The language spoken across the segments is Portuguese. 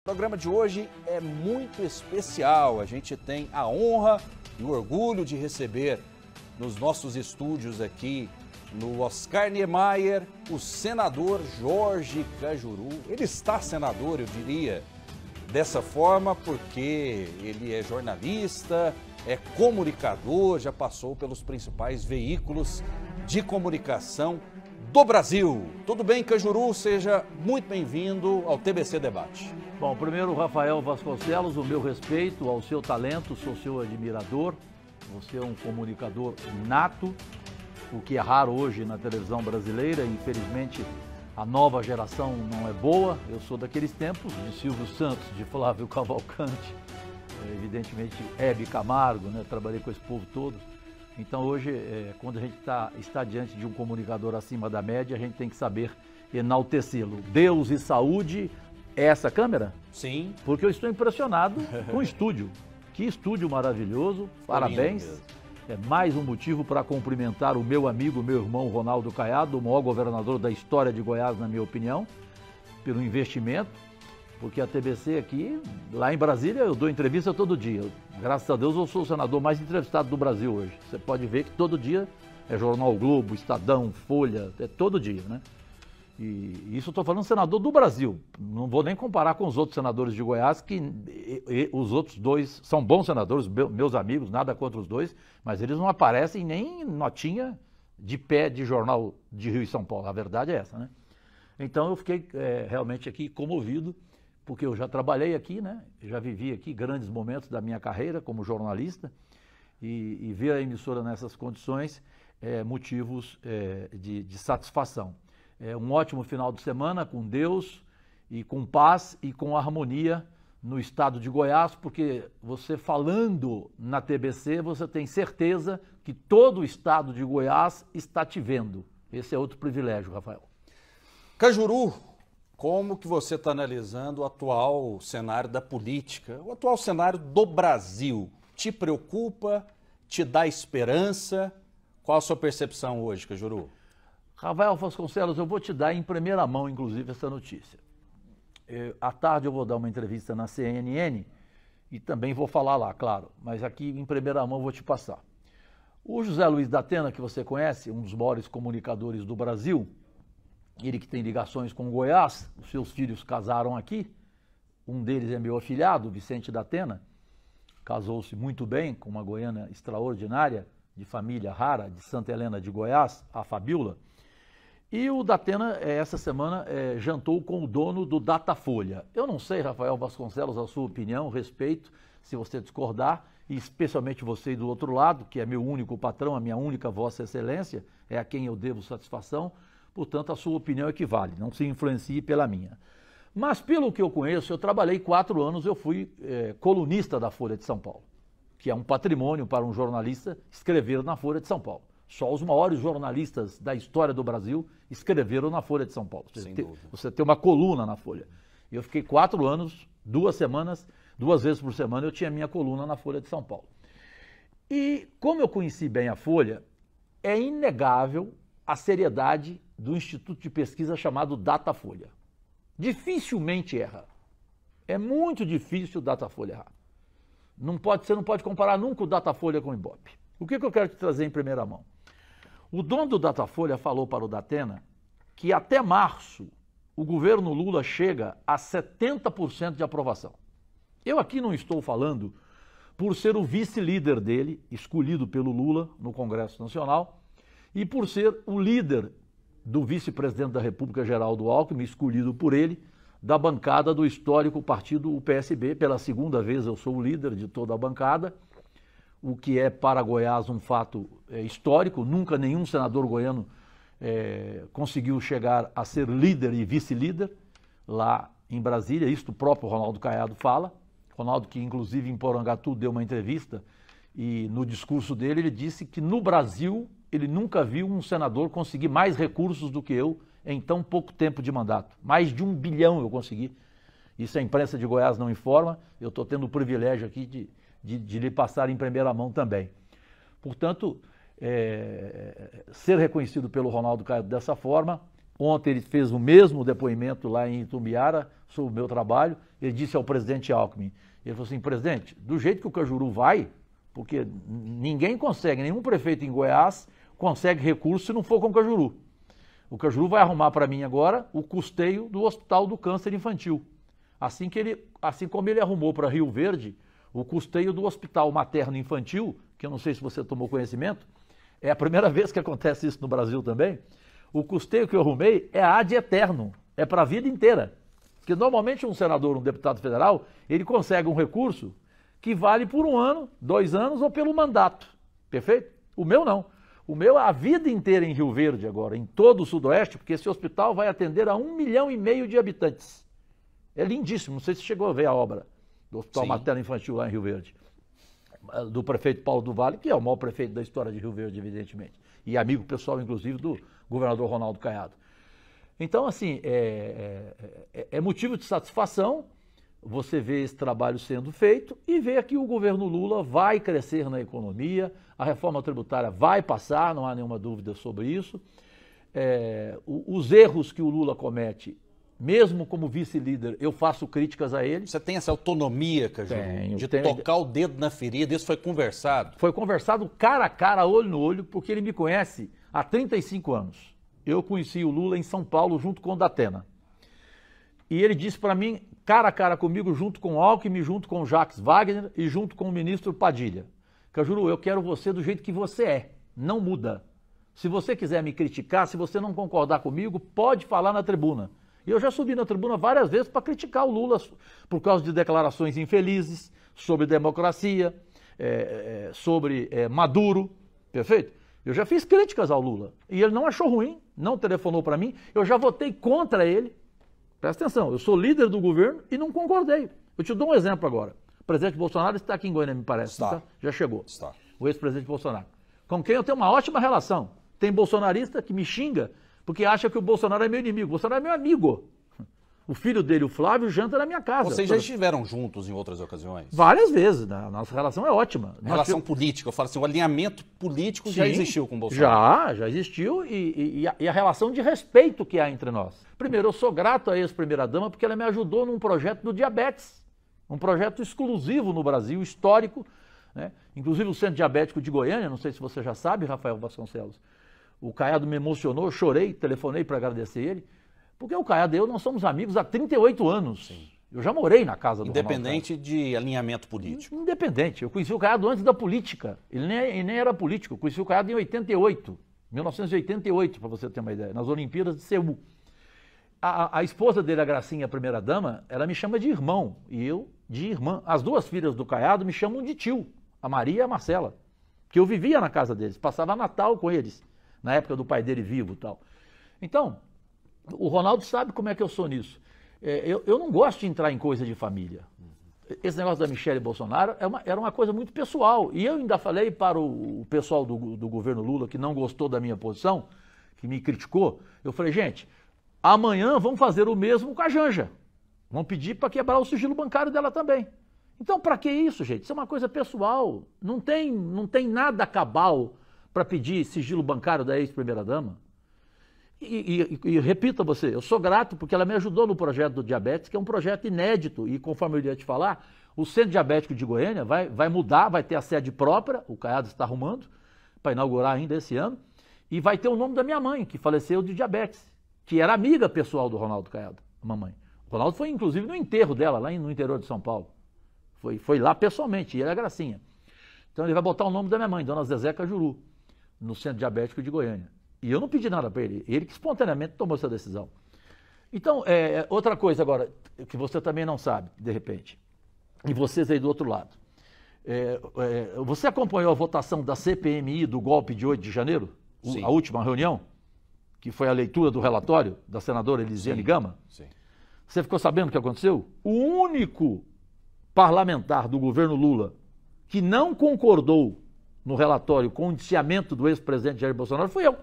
O programa de hoje é muito especial. A gente tem a honra e o orgulho de receber nos nossos estúdios aqui no Oscar Niemeyer o senador Jorge Cajuru. Ele está senador, eu diria, dessa forma porque ele é jornalista, é comunicador, já passou pelos principais veículos de comunicação do Brasil. Tudo bem, Cajuru? Seja muito bem-vindo ao TBC Debate. Bom, primeiro, Rafael Vasconcelos, o meu respeito ao seu talento, sou seu admirador. Você é um comunicador nato, o que é raro hoje na televisão brasileira. Infelizmente, a nova geração não é boa. Eu sou daqueles tempos de Silvio Santos, de Flávio Cavalcante, evidentemente Hebe Camargo, né? Trabalhei com esse povo todo. Então hoje, quando a gente está diante de um comunicador acima da média, a gente tem que saber enaltecê-lo. Deus e saúde. É essa câmera? Sim. Porque eu estou impressionado com o estúdio. Que estúdio maravilhoso, parabéns. É mais um motivo para cumprimentar o meu amigo, meu irmão Ronaldo Caiado, o maior governador da história de Goiás, na minha opinião, pelo investimento, porque a TBC aqui, lá em Brasília, eu dou entrevista todo dia. Graças a Deus eu sou o senador mais entrevistado do Brasil hoje. Você pode ver que todo dia é Jornal Globo, Estadão, Folha, é todo dia, né? E isso eu estou falando senador do Brasil, não vou nem comparar com os outros senadores de Goiás, que os outros dois são bons senadores, meus amigos, nada contra os dois, mas eles não aparecem nem notinha de pé de jornal de Rio e São Paulo, a verdade é essa, né? Então eu fiquei realmente aqui comovido, porque eu já trabalhei aqui, né? Já vivi aqui grandes momentos da minha carreira como jornalista, e ver a emissora nessas condições é motivos de satisfação. É um ótimo final de semana com Deus e com paz e com harmonia no estado de Goiás, porque você falando na TBC, você tem certeza que todo o estado de Goiás está te vendo. Esse é outro privilégio, Rafael. Cajuru, como que você está analisando o atual cenário da política, o atual cenário do Brasil? Te preocupa? Te dá esperança? Qual a sua percepção hoje, Cajuru? Rafael Vasconcelos, eu vou te dar em primeira mão, inclusive, essa notícia. À tarde eu vou dar uma entrevista na CNN e também vou falar lá, claro, mas aqui em primeira mão eu vou te passar. O José Luiz da Atena, que você conhece, um dos maiores comunicadores do Brasil, ele que tem ligações com Goiás, os seus filhos casaram aqui, um deles é meu afilhado, Vicente da Atena, casou-se muito bem com uma goiana extraordinária, de família rara, de Santa Helena de Goiás, a Fabiola. E o Datena, essa semana, jantou com o dono do Datafolha. Eu não sei, Rafael Vasconcelos, a sua opinião, respeito, se você discordar, e especialmente você do outro lado, que é meu único patrão, a minha única Vossa Excelência, é a quem eu devo satisfação, portanto a sua opinião equivale, não se influencie pela minha. Mas pelo que eu conheço, eu trabalhei 4 anos, eu fui colunista da Folha de São Paulo, que é um patrimônio para um jornalista escrever na Folha de São Paulo. Só os maiores jornalistas da história do Brasil escreveram na Folha de São Paulo. Você tem uma coluna na Folha. Eu fiquei 4 anos, 2 semanas, 2 vezes por semana eu tinha minha coluna na Folha de São Paulo. E como eu conheci bem a Folha, é inegável a seriedade do instituto de pesquisa chamado Datafolha. Dificilmente erra. É muito difícil o Datafolha errar. Você não pode comparar nunca o Datafolha com o Ibope. O que eu quero te trazer em primeira mão? O dono do Datafolha falou para o Datena que até março o governo Lula chega a 70% de aprovação. Eu aqui não estou falando por ser o vice-líder dele, escolhido pelo Lula no Congresso Nacional, e por ser o líder do vice-presidente da República, Geraldo Alckmin, escolhido por ele, da bancada do histórico partido, o PSB. Pela segunda vez eu sou o líder de toda a bancada, o que é para Goiás um fato histórico. Nunca nenhum senador goiano conseguiu chegar a ser líder e vice-líder lá em Brasília. Isto o próprio Ronaldo Caiado fala. Ronaldo, que inclusive em Porangatu deu uma entrevista, e no discurso dele ele disse que no Brasil ele nunca viu um senador conseguir mais recursos do que eu em tão pouco tempo de mandato. Mais de 1 bilhão eu consegui. Isso a imprensa de Goiás não informa. Eu estou tendo o privilégio aqui de lhe passar em primeira mão também. Portanto, ser reconhecido pelo Ronaldo Caiado dessa forma Ontem ele fez o mesmo depoimento lá em Itumbiara sobre o meu trabalho. Ele disse ao presidente Alckmin, ele falou assim, presidente, do jeito que o Cajuru vai, porque ninguém consegue, nenhum prefeito em Goiás consegue recurso se não for com o Cajuru. O Cajuru vai arrumar para mim agora o custeio do Hospital do Câncer Infantil. Assim como ele arrumou para Rio Verde o custeio do Hospital Materno Infantil, que eu não sei se você tomou conhecimento, é a primeira vez que acontece isso no Brasil também. O custeio que eu arrumei é ad eterno, é para a vida inteira. Porque normalmente um senador, um deputado federal, ele consegue um recurso que vale por 1 ano, 2 anos ou pelo mandato. Perfeito? O meu não. O meu é a vida inteira em Rio Verde agora, em todo o Sudoeste, porque esse hospital vai atender a 1,5 milhão de habitantes. É lindíssimo, não sei se chegou a ver a obra do Hospital Materno Infantil lá em Rio Verde. Do prefeito Paulo do Vale, que é o maior prefeito da história de Rio Verde, evidentemente. E amigo pessoal, inclusive, do governador Ronaldo Caiado. Então, assim, é motivo de satisfação você ver esse trabalho sendo feito e ver que o governo Lula vai crescer na economia, a reforma tributária vai passar, não há nenhuma dúvida sobre isso. Os erros que o Lula comete, mesmo como vice-líder, eu faço críticas a ele. Você tem essa autonomia, Cajuru, de tocar o dedo na ferida, isso foi conversado? Foi conversado cara a cara, olho no olho, porque ele me conhece há 35 anos. Eu conheci o Lula em São Paulo junto com o Datena. E ele disse para mim, cara a cara comigo, junto com o Alckmin, junto com o Jacques Wagner e junto com o ministro Padilha. Cajuru, eu quero você do jeito que você é, não muda. Se você quiser me criticar, se você não concordar comigo, pode falar na tribuna. E eu já subi na tribuna várias vezes para criticar o Lula por causa de declarações infelizes sobre democracia, sobre Maduro, perfeito? Eu já fiz críticas ao Lula e ele não achou ruim, não telefonou para mim, eu já votei contra ele. Presta atenção, eu sou líder do governo e não concordei. Eu te dou um exemplo agora. O presidente Bolsonaro está aqui em Goiânia, me parece. Está. Tá? Já chegou. Está. O ex-presidente Bolsonaro. Com quem eu tenho uma ótima relação. Tem bolsonarista que me xinga porque acha que o Bolsonaro é meu inimigo. O Bolsonaro é meu amigo. O filho dele, o Flávio, janta na minha casa. Vocês já estiveram juntos em outras ocasiões? Várias vezes. A nossa relação é ótima. Relação política, eu falo assim, o alinhamento político já existiu com o Bolsonaro? Já existiu e a relação de respeito que há entre nós. Primeiro, eu sou grato à ex-primeira-dama porque ela me ajudou num projeto do diabetes. Um projeto exclusivo no Brasil, histórico, né? Inclusive o Centro Diabético de Goiânia, não sei se você já sabe, Rafael Vasconcelos. O Caiado me emocionou, eu chorei, telefonei para agradecer ele. Porque o Caiado e eu, nós somos amigos há 38 anos. Sim. Eu já morei na casa do Independente de alinhamento político. Independente. Eu conheci o Caiado antes da política. Ele nem era político. Eu conheci o Caiado em 1988, para você ter uma ideia, nas Olimpíadas de Seul. A esposa dele, a Gracinha, a primeira-dama, ela me chama de irmão e eu de irmã. As duas filhas do Caiado me chamam de tio, a Maria e a Marcela. Que eu vivia na casa deles, passava Natal com eles, na época do pai dele vivo e tal. Então, o Ronaldo sabe como é que eu sou nisso. Eu não gosto de entrar em coisa de família. Esse negócio da Michele Bolsonaro era uma coisa muito pessoal. E eu ainda falei para o pessoal do governo Lula, que não gostou da minha posição, que me criticou, eu falei, gente, amanhã vamos fazer o mesmo com a Janja. Vamos pedir para quebrar o sigilo bancário dela também. Então, para que isso, gente? Isso é uma coisa pessoal. Não tem nada cabal para pedir sigilo bancário da ex-primeira-dama. E repito a você, eu sou grato porque ela me ajudou no projeto do diabetes, que é um projeto inédito, e conforme eu ia te falar, o Centro Diabético de Goiânia vai mudar, vai ter a sede própria, o Caiado está arrumando, para inaugurar ainda esse ano, e vai ter o nome da minha mãe, que faleceu de diabetes, que era amiga pessoal do Ronaldo Caiado, a mamãe. O Ronaldo foi inclusive no enterro dela, lá no interior de São Paulo. Foi lá pessoalmente, e ele é Gracinha. Então ele vai botar o nome da minha mãe, Dona Zezé Cajuru, no Centro Diabético de Goiânia. E eu não pedi nada para ele que espontaneamente tomou essa decisão. Então, outra coisa agora, que você também não sabe, de repente, e vocês aí do outro lado. Você acompanhou a votação da CPMI do golpe de 8 de janeiro? Sim. A última reunião? Que foi a leitura do relatório da senadora Elisiane Gama? Sim. Você ficou sabendo o que aconteceu? O único parlamentar do governo Lula que não concordou no relatório com o indiciamento do ex-presidente Jair Bolsonaro fui eu.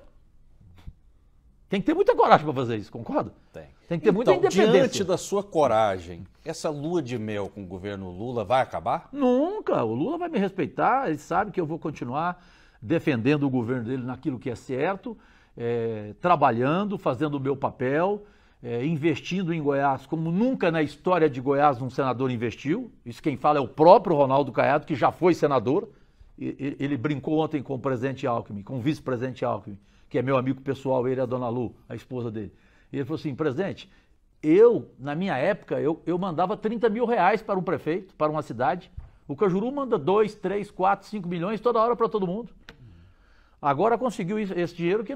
Tem que ter muita coragem para fazer isso, concorda? Tem que ter muita independência. Diante da sua coragem, essa lua de mel com o governo Lula vai acabar? Nunca. O Lula vai me respeitar, ele sabe que eu vou continuar defendendo o governo dele naquilo que é certo. trabalhando, fazendo o meu papel, investindo em Goiás como nunca na história de Goiás um senador investiu. Isso quem fala é o próprio Ronaldo Caiado, que já foi senador. Ele brincou ontem com o presidente Alckmin, com o vice-presidente Alckmin, que é meu amigo pessoal, ele é a dona Lu, a esposa dele. E ele falou assim, presidente, na minha época, eu mandava 30 mil reais para um prefeito, para uma cidade. O Cajuru manda 2, 3, 4, 5 milhões toda hora para todo mundo. Agora conseguiu esse dinheiro que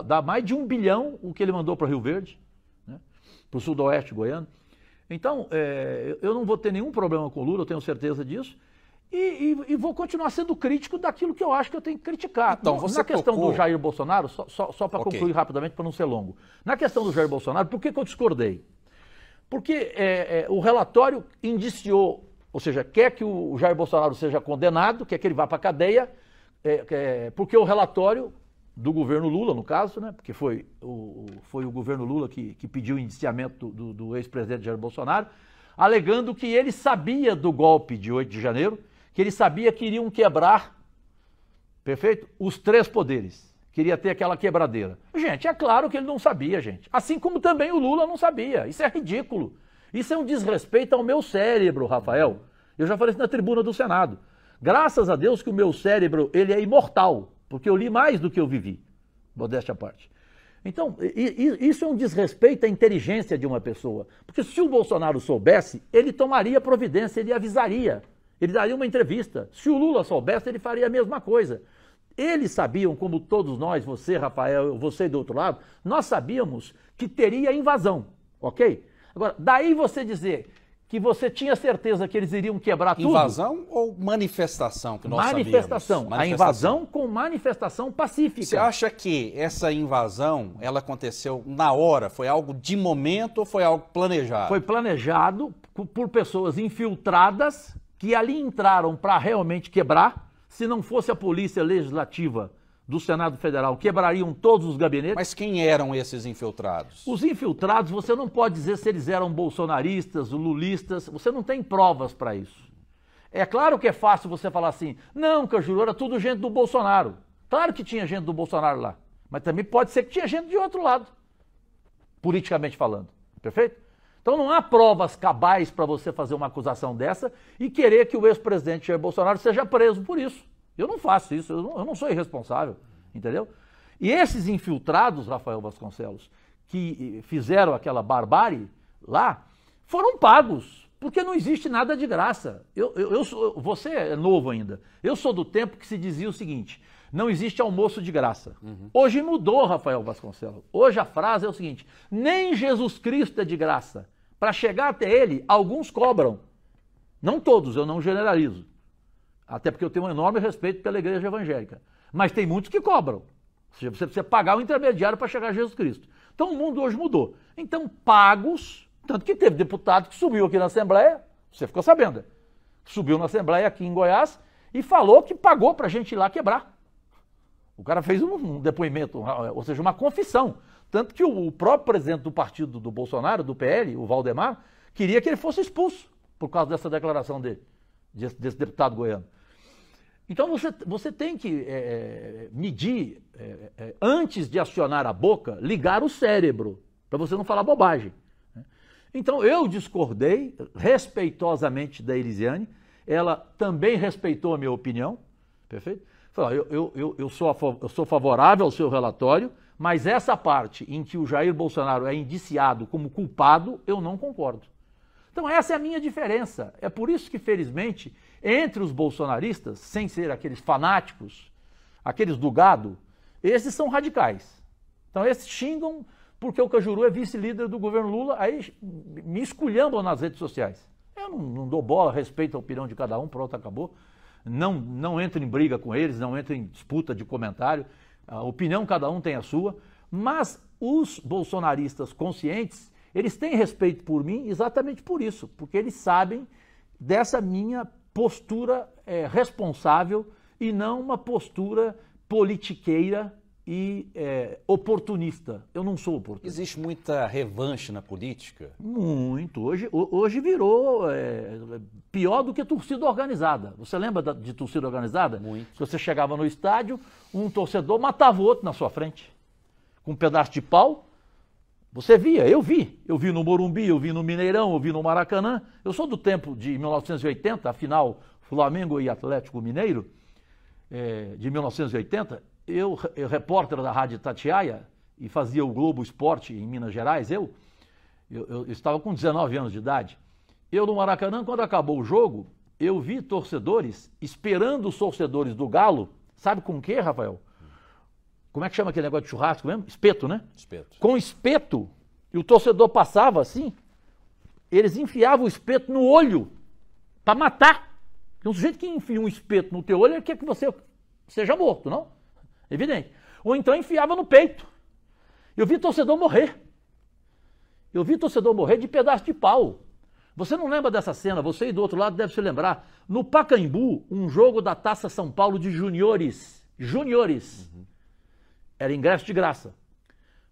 dá mais de 1 bilhão o que ele mandou para Rio Verde, né, para o sudoeste goiano. Então, eu não vou ter nenhum problema com o Lula, eu tenho certeza disso. E vou continuar sendo crítico daquilo que eu acho que eu tenho que criticar. Então, você na questão do Jair Bolsonaro, só para concluir rapidamente, para não ser longo. Na questão do Jair Bolsonaro, por que eu discordei? Porque o relatório indiciou, ou seja, quer que o Jair Bolsonaro seja condenado, quer que ele vá para a cadeia, porque o relatório do governo Lula, no caso, né, porque foi o governo Lula que pediu o indiciamento do ex-presidente Jair Bolsonaro, alegando que ele sabia do golpe de 8 de janeiro, que ele sabia que iriam quebrar, perfeito? Os 3 poderes. Queria ter aquela quebradeira. Gente, é claro que ele não sabia, gente. Assim como também o Lula não sabia. Isso é ridículo. Isso é um desrespeito ao meu cérebro, Rafael. Eu já falei isso na tribuna do Senado. Graças a Deus que o meu cérebro, ele é imortal, porque eu li mais do que eu vivi. Modéstia à parte. Então, isso é um desrespeito à inteligência de uma pessoa. Porque se o Bolsonaro soubesse, ele tomaria providência, ele avisaria. Ele daria uma entrevista. Se o Lula soubesse, ele faria a mesma coisa. Eles sabiam, como todos nós, você, Rafael, você do outro lado, nós sabíamos que teria invasão, ok? Agora, daí você dizer que você tinha certeza que eles iriam quebrar tudo... Invasão ou manifestação, que nós manifestação. sabíamos? A invasão com manifestação pacífica. Você acha que essa invasão, ela aconteceu na hora? Foi algo de momento ou foi algo planejado? Foi planejado por pessoas infiltradas que ali entraram para realmente quebrar. Se não fosse a polícia legislativa do Senado Federal, quebrariam todos os gabinetes. Mas quem eram esses infiltrados? Os infiltrados, você não pode dizer se eles eram bolsonaristas, lulistas, você não tem provas para isso. É claro que é fácil você falar assim, não, Cajuru, era tudo gente do Bolsonaro. Claro que tinha gente do Bolsonaro lá, mas também pode ser que tinha gente de outro lado, politicamente falando, perfeito? Então não há provas cabais para você fazer uma acusação dessa e querer que o ex-presidente Jair Bolsonaro seja preso por isso. Eu não faço isso, eu não sou irresponsável, entendeu? E esses infiltrados, Rafael Vasconcelos, que fizeram aquela barbárie lá, foram pagos, porque não existe nada de graça. Você é novo ainda, eu sou do tempo que se dizia o seguinte, não existe almoço de graça. Hoje mudou, Rafael Vasconcelos. Hoje a frase é o seguinte, nem Jesus Cristo é de graça. Para chegar até ele, alguns cobram. Não todos, eu não generalizo. Até porque eu tenho um enorme respeito pela igreja evangélica. Mas tem muitos que cobram. Ou seja, você precisa pagar o intermediário para chegar a Jesus Cristo. Então o mundo hoje mudou. Então pagos, tanto que teve deputado que subiu aqui na Assembleia, você ficou sabendo, subiu na Assembleia aqui em Goiás e falou que pagou para a gente ir lá quebrar. O cara fez um depoimento, ou seja, uma confissão. Tanto que o próprio presidente do partido do Bolsonaro, do PL, o Valdemar, queria que ele fosse expulso por causa dessa declaração dele, desse deputado goiano. Então você tem que medir, antes de acionar a boca, ligar o cérebro, para você não falar bobagem. Então eu discordei respeitosamente da Elisiane, ela também respeitou a minha opinião, perfeito? Falei, eu sou favorável ao seu relatório, mas essa parte em que o Jair Bolsonaro é indiciado como culpado, eu não concordo. Então essa é a minha diferença. É por isso que, felizmente, entre os bolsonaristas, sem ser aqueles fanáticos, aqueles do gado, esses são radicais. Então esses xingam porque o Cajuru é vice-líder do governo Lula, aí me esculhambam nas redes sociais. Eu não dou bola, respeito a opinião de cada um, pronto, acabou. Não entro em briga com eles, não entro em disputa de comentário. A opinião cada um tem a sua, mas os bolsonaristas conscientes, eles têm respeito por mim exatamente por isso, porque eles sabem dessa minha postura responsável e não uma postura politiqueira, e oportunista. Eu não sou oportunista. Existe muita revanche na política? Muito. Hoje virou pior do que torcida organizada. Você lembra de torcida organizada? Muito. Se você chegava no estádio, um torcedor matava o outro na sua frente. Com um pedaço de pau. Você via, eu vi. Eu vi no Morumbi, eu vi no Mineirão, eu vi no Maracanã. Eu sou do tempo de 1980, a final Flamengo e Atlético Mineiro, de 1980. Eu, repórter da Rádio Itatiaia, e fazia o Globo Esporte em Minas Gerais, eu estava com 19 anos de idade. Eu no Maracanã, quando acabou o jogo, eu vi torcedores esperando os torcedores do Galo, sabe com o quê, Rafael? Como é que chama aquele negócio de churrasco mesmo? Espeto, né? Espeto. Com espeto. E o torcedor passava assim, eles enfiavam o espeto no olho para matar. Porque um sujeito que enfia um espeto no teu olho, ele quer que você seja morto, não? Evidente. Ou então enfiava no peito. Eu vi torcedor morrer. Eu vi torcedor morrer de pedaço de pau. Você não lembra dessa cena? Você aí do outro lado deve se lembrar. No Pacaembu, um jogo da Taça São Paulo de juniores. Juniores. Uhum. Era ingresso de graça.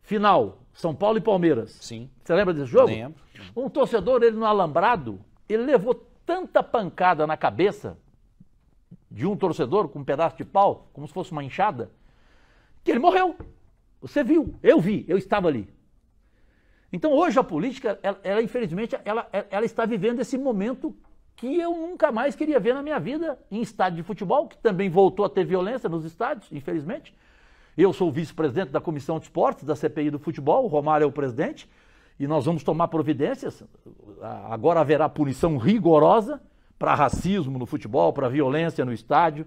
Final, São Paulo e Palmeiras. Sim. Você lembra desse jogo? Lembro. Um torcedor, ele no alambrado, ele levou tanta pancada na cabeça de um torcedor com um pedaço de pau, como se fosse uma enxada, que ele morreu. Você viu, eu vi, eu estava ali. Então hoje a política, ela infelizmente, ela está vivendo esse momento que eu nunca mais queria ver na minha vida em estádio de futebol, que também voltou a ter violência nos estádios, infelizmente. Eu sou o vice-presidente da Comissão de Esportes, da CPI do futebol, o Romário é o presidente, e nós vamos tomar providências. Agora haverá punição rigorosa para racismo no futebol, para violência no estádio.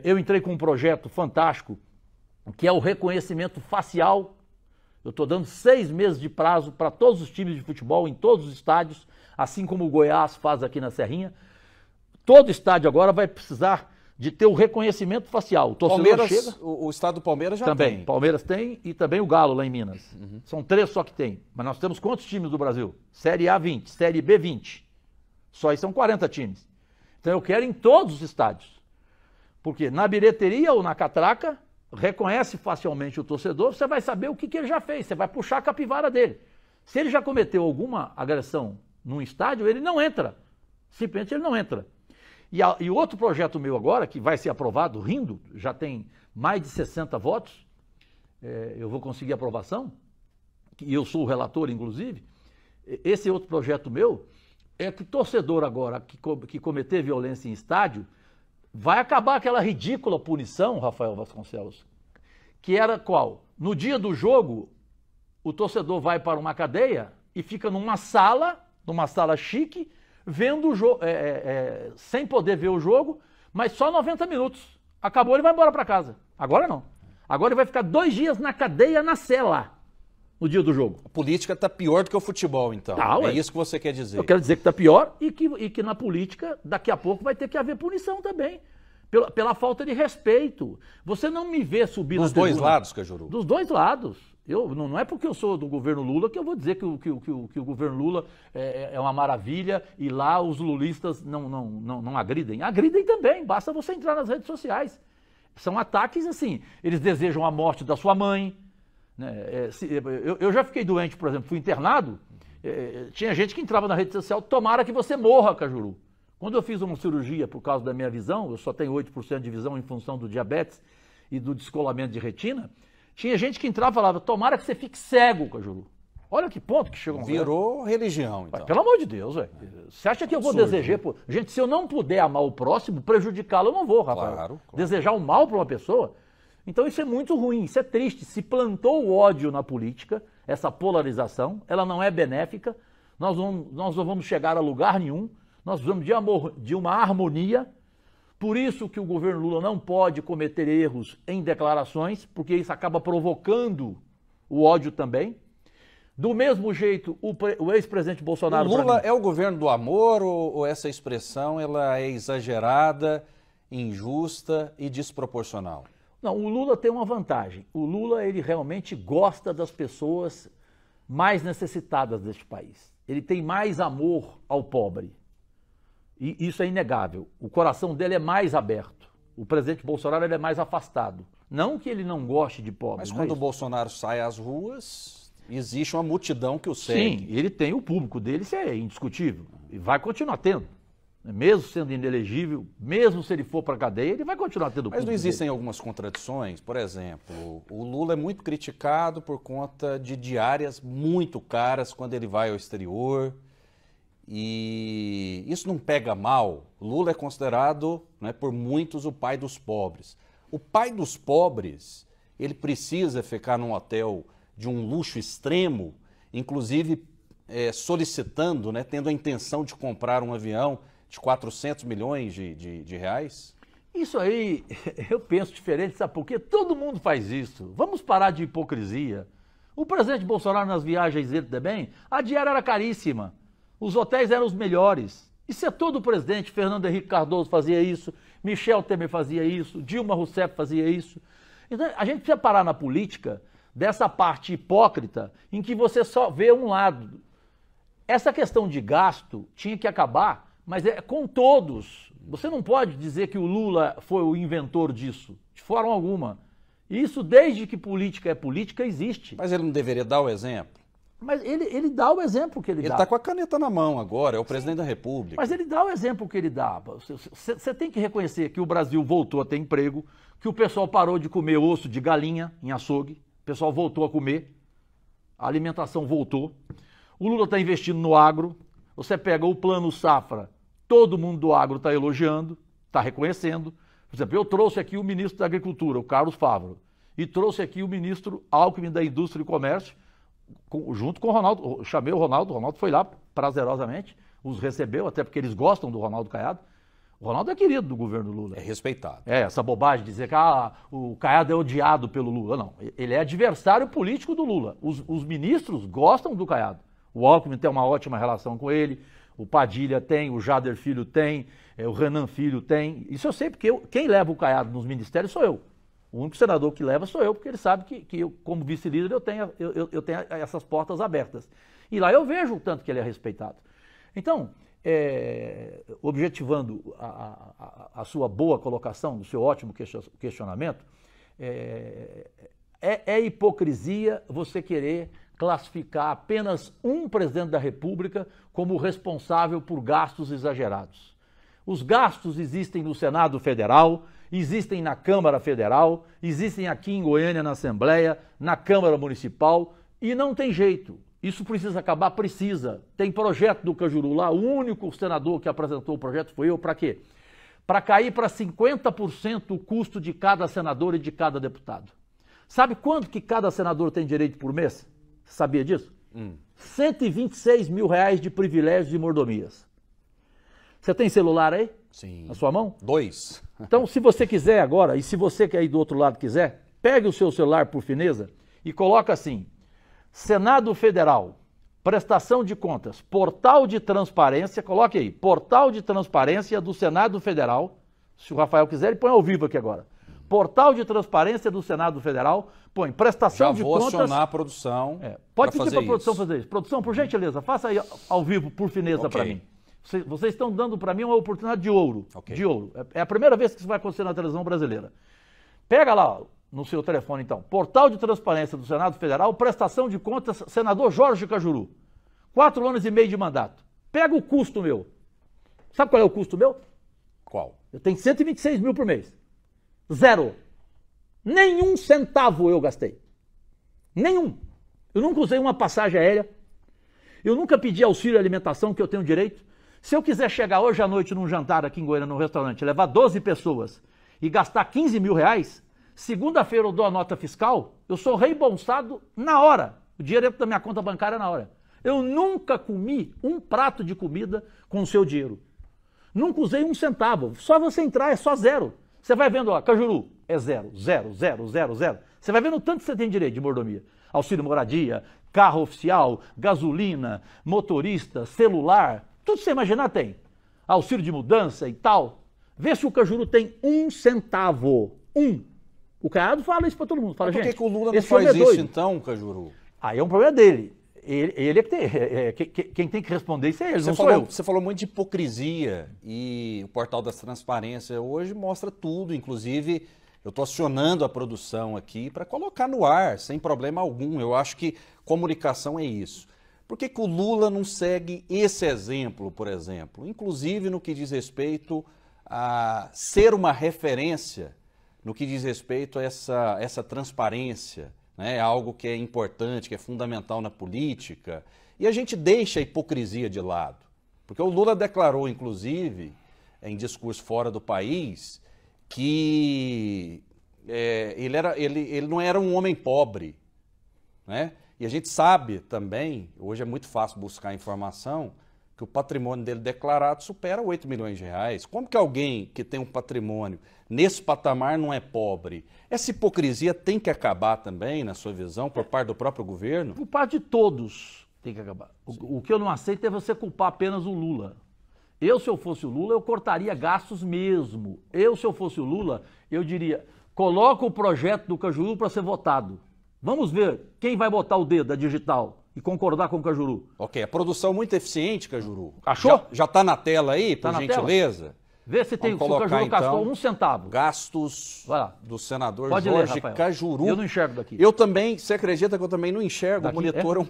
Eu entrei com um projeto fantástico, que é o reconhecimento facial. Eu estou dando 6 meses de prazo para todos os times de futebol, em todos os estádios, assim como o Goiás faz aqui na Serrinha. Todo estádio agora vai precisar de ter o reconhecimento facial. O torcedor Palmeiras, chega... O estado do Palmeiras já também, tem. Palmeiras tem e também o Galo lá em Minas. Uhum. São 3 só que tem. Mas nós temos quantos times do Brasil? Série A 20, Série B 20. Só aí são 40 times. Então eu quero em todos os estádios. Porque na bilheteria ou na catraca, reconhece facilmente o torcedor, você vai saber o que ele já fez, você vai puxar a capivara dele. Se ele já cometeu alguma agressão num estádio, ele não entra. Simplesmente ele não entra. E outro projeto meu agora, que vai ser aprovado rindo, já tem mais de 60 votos, eu vou conseguir aprovação, e eu sou o relator, inclusive. Esse outro projeto meu é que torcedor agora que cometer violência em estádio, vai acabar aquela ridícula punição, Rafael Vasconcelos, que era qual? No dia do jogo, o torcedor vai para uma cadeia e fica numa sala chique, vendo o jogo, sem poder ver o jogo, mas só 90 minutos. Acabou, ele vai embora para casa. Agora não. Agora ele vai ficar 2 dias na cadeia, na cela, no dia do jogo. A política está pior do que o futebol, então. É isso que você quer dizer. Eu quero dizer que está pior e que na política, daqui a pouco, vai ter que haver punição também. Pela falta de respeito. Você não me vê subir na tribuna. Dos dois lados, Cajuru? Dos dois lados. Não é porque eu sou do governo Lula que eu vou dizer que o governo Lula é uma maravilha e lá os lulistas não agridem. Agridem também, basta você entrar nas redes sociais. São ataques assim, eles desejam a morte da sua mãe. Né? Eu já fiquei doente, por exemplo, fui internado, tinha gente que entrava na rede social, tomara que você morra, Cajuru. Quando eu fiz uma cirurgia por causa da minha visão, eu só tenho 8% de visão em função do diabetes e do descolamento de retina, tinha gente que entrava e falava, tomara que você fique cego, Cajuru. Olha que ponto que chegou. Virou religião, então. Mas, pelo amor de Deus, velho. Você acha que eu vou desejar... Gente, se eu não puder amar o próximo, prejudicá-lo, eu não vou, Rafael. Claro. Desejar o mal para uma pessoa. Então isso é muito ruim, isso é triste. Se plantou o ódio na política, essa polarização, ela não é benéfica, nós não vamos chegar a lugar nenhum, nós precisamos de uma harmonia. Por isso que o governo Lula não pode cometer erros em declarações, porque isso acaba provocando o ódio também. Do mesmo jeito, o ex-presidente Bolsonaro... O Lula é o governo do amor ou essa expressão ela é exagerada, injusta e desproporcional? Não, o Lula tem uma vantagem. O Lula, ele realmente gosta das pessoas mais necessitadas deste país. Ele tem mais amor ao pobre. E isso é inegável. O coração dele é mais aberto. O presidente Bolsonaro ele é mais afastado. Não que ele não goste de pobre. Mas quando o Bolsonaro sai às ruas, existe uma multidão que o segue. Sim, ele tem o público dele, isso é indiscutível. E vai continuar tendo. Mesmo sendo inelegível, mesmo se ele for para a cadeia, ele vai continuar tendo o público. Mas não existem dele. algumas contradições? Por exemplo, o Lula é muito criticado por conta de diárias muito caras quando ele vai ao exterior. E isso não pega mal. Lula é considerado, né, por muitos, o pai dos pobres. O pai dos pobres, ele precisa ficar num hotel de um luxo extremo, inclusive solicitando, né, tendo a intenção de comprar um avião de 400 milhões de reais? Isso aí, eu penso diferente, sabe por quê? Todo mundo faz isso. Vamos parar de hipocrisia. O presidente Bolsonaro, nas viagens dele também, a diária era caríssima. Os hotéis eram os melhores. Isso é todo o presidente. Fernando Henrique Cardoso fazia isso, Michel Temer fazia isso, Dilma Rousseff fazia isso. Então, a gente precisa parar na política dessa parte hipócrita em que você só vê um lado. Essa questão de gasto tinha que acabar, mas é com todos. Você não pode dizer que o Lula foi o inventor disso, de forma alguma. Isso, desde que política é política, existe. Mas ele não deveria dar o exemplo? Mas ele dá o exemplo que ele dá. Ele está com a caneta na mão agora, é o presidente da República. Mas ele dá o exemplo que ele dá. Você tem que reconhecer que o Brasil voltou a ter emprego, que o pessoal parou de comer osso de galinha em açougue, o pessoal voltou a comer, a alimentação voltou. O Lula está investindo no agro, você pega o plano Safra, todo mundo do agro está elogiando, está reconhecendo. Por exemplo, eu trouxe aqui o ministro da Agricultura, o Carlos Favaro, e trouxe aqui o ministro Alckmin da Indústria e Comércio, junto com o Ronaldo. Chamei o Ronaldo foi lá prazerosamente, os recebeu, até porque eles gostam do Ronaldo Caiado. O Ronaldo é querido do governo Lula. É respeitado. Essa bobagem de dizer que o Caiado é odiado pelo Lula. Não, ele é adversário político do Lula. Os ministros gostam do Caiado. O Alckmin tem uma ótima relação com ele, o Padilha tem, o Jader Filho tem, o Renan Filho tem. Isso eu sei, porque quem leva o Caiado nos ministérios sou eu. O único senador que leva sou eu, porque ele sabe que eu, como vice-líder, eu tenho essas portas abertas. E lá eu vejo o tanto que ele é respeitado. Então, objetivando a sua boa colocação, o seu ótimo questionamento, é hipocrisia você querer classificar apenas um presidente da República como responsável por gastos exagerados. Os gastos existem no Senado Federal, existem na Câmara Federal, existem aqui em Goiânia na Assembleia, na Câmara Municipal, e não tem jeito. Isso precisa acabar? Precisa. Tem projeto do Cajuru lá, o único senador que apresentou o projeto foi eu, para quê? Para cair para 50% o custo de cada senador e de cada deputado. Sabe quanto que cada senador tem direito por mês? Você sabia disso? 126 mil reais de privilégios e mordomias. Você tem celular aí? Sim. Na sua mão? 2. Então, se você quiser agora, e se você que aí do outro lado quiser, pegue o seu celular por fineza e coloca assim: Senado Federal, prestação de contas, portal de transparência, coloque aí, portal de transparência do Senado Federal. Se o Rafael quiser, ele põe ao vivo aqui agora. Portal de transparência do Senado Federal, põe prestação de contas. Já vou acionar a produção. Pode pedir para a produção fazer isso. Produção, por gentileza, faça aí ao vivo, por fineza, para mim. Vocês estão dando para mim uma oportunidade de ouro. De ouro. É a primeira vez que isso vai acontecer na televisão brasileira. Pega lá no seu telefone, então. Portal de transparência do Senado Federal, prestação de contas, senador Jorge Cajuru. 4 anos e meio de mandato. Pega o custo meu. Sabe qual é o custo meu? Qual? Eu tenho 126 mil por mês. 0. Nenhum centavo eu gastei. Nenhum. Eu nunca usei uma passagem aérea. Eu nunca pedi auxílio alimentação, que eu tenho direito. Se eu quiser chegar hoje à noite num jantar aqui em Goiânia, num restaurante, levar 12 pessoas e gastar 15 mil reais, segunda-feira eu dou a nota fiscal, eu sou reembolsado na hora. O dinheiro entra da minha conta bancária na hora. Eu nunca comi um prato de comida com o seu dinheiro. Nunca usei um centavo. Só você entrar é só 0. Você vai vendo, ó, Cajuru, é 0, 0, 0, 0, 0. Você vai vendo o tanto que você tem direito de mordomia. Auxílio moradia, carro oficial, gasolina, motorista, celular, tudo que você imaginar tem. Auxílio de mudança e tal. Vê se o Cajuru tem 1 centavo. 1. O Caiado fala isso pra todo mundo. Fala, por gente, que o Lula não faz isso então, Cajuru? Aí é um problema dele. Ele é que tem, quem tem que responder isso é ele, não sou eu. Você falou muito de hipocrisia e o Portal da Transparência hoje mostra tudo, inclusive eu estou acionando a produção aqui para colocar no ar, sem problema algum. Eu acho que comunicação é isso. Por que o Lula não segue esse exemplo, por exemplo? Inclusive no que diz respeito a ser uma referência, no que diz respeito a essa transparência, né? Algo que é importante, que é fundamental na política. E a gente deixa a hipocrisia de lado. Porque o Lula declarou, inclusive, em discurso fora do país, que ele não era um homem pobre, né? E a gente sabe também, hoje é muito fácil buscar informação, que o patrimônio dele declarado supera 8 milhões de reais. Como que alguém que tem um patrimônio nesse patamar não é pobre? Essa hipocrisia tem que acabar também, na sua visão, por parte do próprio governo? Por parte de todos tem que acabar. O que eu não aceito é você culpar apenas o Lula. Se eu fosse o Lula, eu cortaria gastos mesmo. Se eu fosse o Lula, eu diria, coloca o projeto do Cajuru para ser votado. Vamos ver quem vai botar o dedo da digital e concordar com o Cajuru. Ok, a produção muito eficiente, Cajuru. Achou? Já está na tela aí, por gentileza? Tela? Vê se tem, se o Cajuru gastou 1 centavo. Gastos do senador Pode Jorge ler, Cajuru. Eu não enxergo daqui. Eu também, você acredita que eu também não enxergo? Daqui, o monitor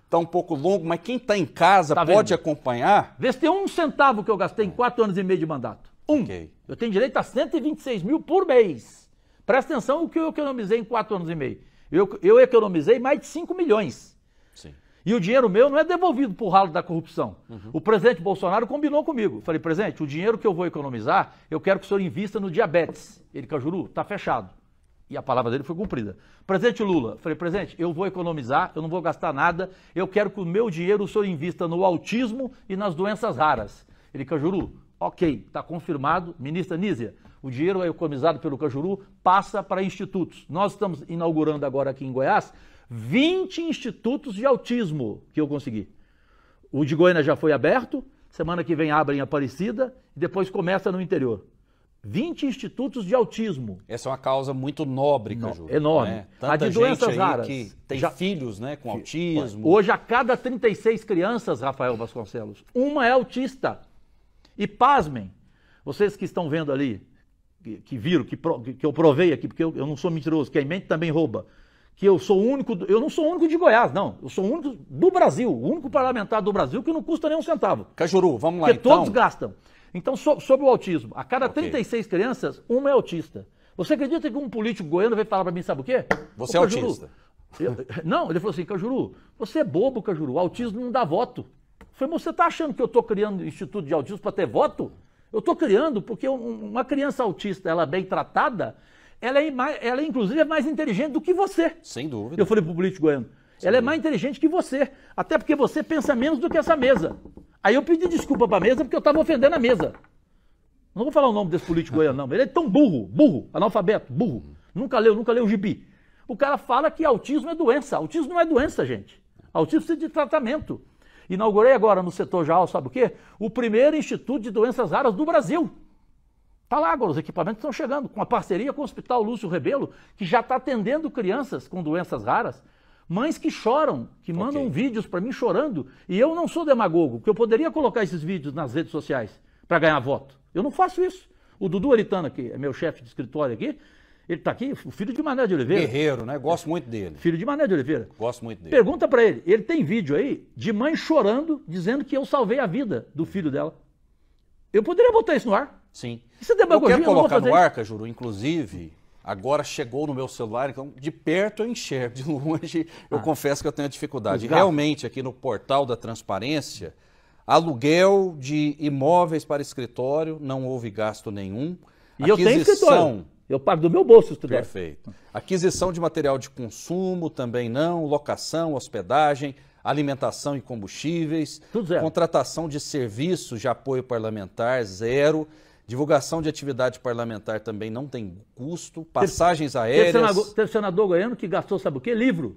está um pouco longo, mas quem está em casa pode acompanhar. Vê se tem 1 centavo que eu gastei em 4 anos e meio de mandato. Okay. Eu tenho direito a 126 mil por mês. Presta atenção o que eu economizei em 4 anos e meio. Eu economizei mais de 5 milhões. Sim. E o dinheiro meu não é devolvido por ralo da corrupção. O presidente Bolsonaro combinou comigo. Falei, presidente, o dinheiro que eu vou economizar, eu quero que o senhor invista no diabetes. Ele, Cajuru, está fechado. E a palavra dele foi cumprida. Presidente Lula, falei, presidente, eu vou economizar, eu não vou gastar nada, eu quero que o meu dinheiro o senhor invista no autismo e nas doenças raras. Ele, Cajuru, ok, está confirmado. Ministra Nízia, o dinheiro economizado pelo Cajuru passa para institutos. Nós estamos inaugurando agora aqui em Goiás 20 institutos de autismo que eu consegui. O de Goiânia já foi aberto, semana que vem abre em Aparecida e depois começa no interior. 20 institutos de autismo. Essa é uma causa muito nobre, Cajuru. Enorme. Né? A de doenças raras. Que tem filhos, né, com autismo. Hoje, a cada 36 crianças, Rafael Vasconcelos, uma é autista. E pasmem, vocês que estão vendo ali, que viram, que eu provei aqui, porque eu não sou mentiroso, quem mente também rouba, que eu sou o único, eu não sou o único de Goiás, não, eu sou o único do Brasil, o único parlamentar do Brasil que não custa nem 1 centavo. Cajuru, vamos lá porque então. Todos gastam. Então, sobre o autismo, a cada 36 crianças, uma é autista. Você acredita que um político goiano veio falar para mim, sabe o quê? Você é autista. Não, ele falou assim, Cajuru, você é bobo, Cajuru, o autismo não dá voto. Eu falei, você está achando que eu estou criando instituto de autismo para ter voto? Eu estou criando porque uma criança autista, ela bem tratada, ela inclusive é mais inteligente do que você. Sem dúvida. Eu falei para o político goiano, ela é mais inteligente que você, até porque você pensa menos do que essa mesa. Aí eu pedi desculpa para a mesa porque eu estava ofendendo a mesa. Não vou falar o nome desse político goiano, não. Ele é tão burro, analfabeto, burro. Nunca leu o gibi. O cara fala que autismo é doença. Autismo não é doença, gente. Autismo precisa de tratamento. Inaugurei agora no setor geral, sabe o quê? O primeiro Instituto de Doenças Raras do Brasil. Está lá agora, os equipamentos estão chegando, com a parceria com o Hospital Lúcio Rebelo, que já está atendendo crianças com doenças raras, mães que choram, que mandam vídeos para mim chorando, e eu não sou demagogo, porque eu poderia colocar esses vídeos nas redes sociais para ganhar voto. Eu não faço isso. O Dudu Aritana, que é meu chefe de escritório aqui, ele está aqui, o filho de Mané de Oliveira. Guerreiro, né? Gosto muito dele. Filho de Mané de Oliveira. Gosto muito dele. Pergunta para ele tem vídeo aí de mãe chorando, dizendo que eu salvei a vida do filho dela. Eu poderia botar isso no ar. Sim. Isso é demagogia, eu quero colocar no ar, Cajuru, inclusive, agora chegou no meu celular, então de perto eu enxergo, de longe eu confesso que eu tenho dificuldade. Realmente, aqui no Portal da Transparência, aluguel de imóveis para escritório, não houve gasto nenhum. E eu tenho escritório. Eu pago do meu bolso o escritório. Perfeito. Aquisição de material de consumo, também não. Locação, hospedagem, alimentação e combustíveis. Tudo zero. Contratação de serviços de apoio parlamentar, zero. Divulgação de atividade parlamentar também não tem custo. Passagens aéreas. Teve senador goiano que gastou, sabe o quê? Livro.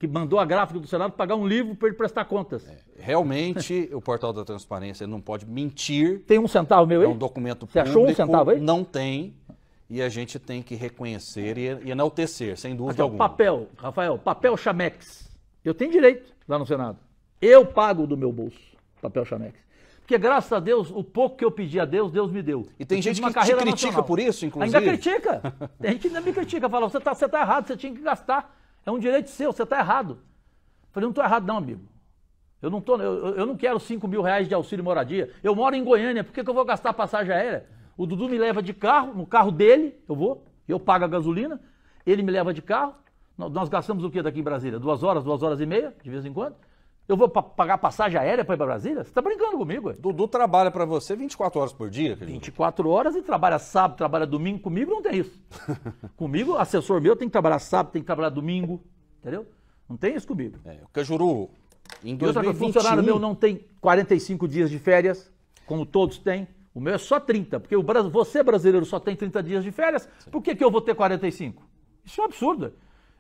Que mandou a gráfica do Senado pagar um livro para ele prestar contas. Realmente, o Portal da Transparência não pode mentir. Tem 1 centavo meu aí? É um documento público. Você achou 1 centavo aí? Não tem. E a gente tem que reconhecer e enaltecer, sem dúvida Aqui, alguma. Papel, Rafael, papel Chamex. Eu tenho direito lá no Senado. Eu pago do meu bolso, papel Chamex. Porque, graças a Deus, o pouco que eu pedi a Deus, Deus me deu. E tem gente que te critica por isso, inclusive? Ainda critica. Tem gente que ainda me critica. Fala, você tá errado, você tinha que gastar. É um direito seu, você tá errado. Eu falei, não tô errado não, amigo. Eu não quero 5 mil reais de auxílio moradia. Eu moro em Goiânia, por que eu vou gastar passagem aérea? O Dudu me leva de carro, no carro dele, eu pago a gasolina, ele me leva de carro. Nós gastamos o que daqui em Brasília? 2 horas e meia, de vez em quando? Eu vou pagar passagem aérea para ir para Brasília? Você está brincando comigo? Dudu trabalha para você 24 horas por dia, querido? 24 horas e trabalha sábado, trabalha domingo. Comigo não tem isso. Comigo, assessor meu tem que trabalhar sábado, tem que trabalhar domingo. Entendeu? Não tem isso comigo. O Cajuru, em 2021... O funcionário meu não tem 45 dias de férias, como todos têm. O meu é só 30, porque você brasileiro só tem 30 dias de férias. Sim. Por que eu vou ter 45? Isso é um absurdo.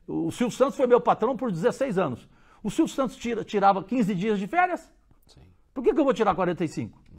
O Silvio Santos foi meu patrão por 16 anos. O Silvio Santos tirava 15 dias de férias? Sim. Por que eu vou tirar 45?